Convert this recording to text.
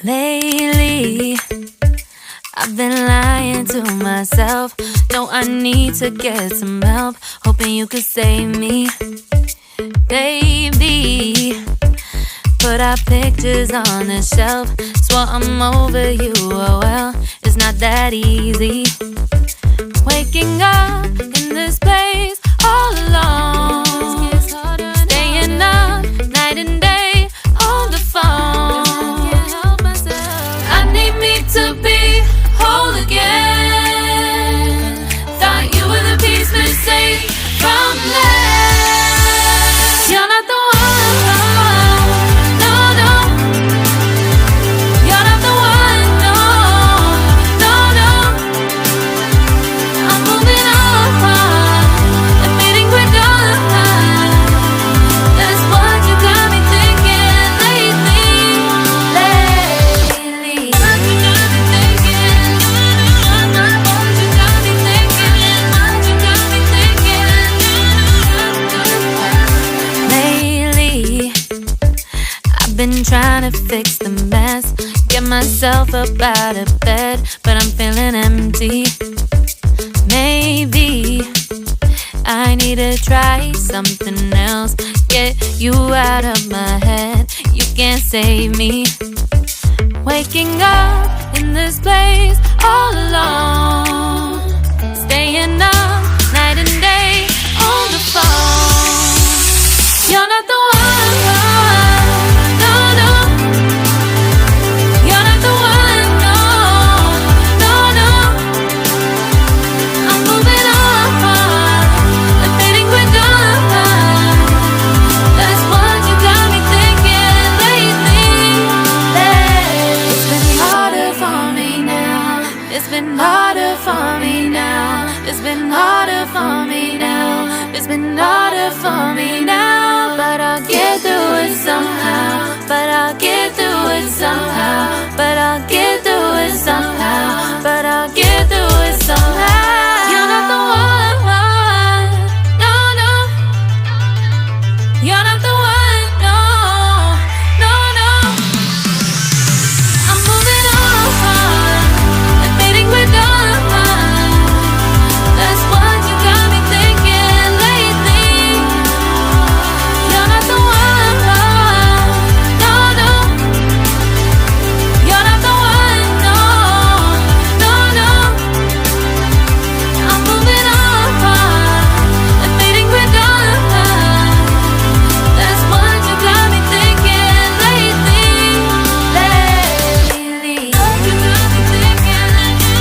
Lately, I've been lying to myself. No, I need to get some help. Hoping you could save me, baby. Put our pictures on the shelf. Swore I'm over you, oh well, it's not that easy. Waking up in this place all alone, staying up night and day on the phone. I need me to be whole again. Thought you were the piece missing from left. You're not the one, no, no. You're not the one, no, no, no. I'm moving on and meeting quicker. That's what you got me thinking lately. What you got me thinking. What you got me thinking. What you got me thinking. Lately, I've been trying to fix the mess, get myself up out of bed, but I'm feeling empty. Maybe I need to try something else, get you out of my head. You can't save me. Waking up in this place all alone, staying up night and day on the phone. You're not the one, no, no. You're not the one, no, no, no. I'm moving on and fading quicker. That's what you got me thinking lately. It's been harder for me now. It's been harder for me now. It's been harder for me now. It's been harder for me now. But I'll get through it somehow. But I'll get through it somehow.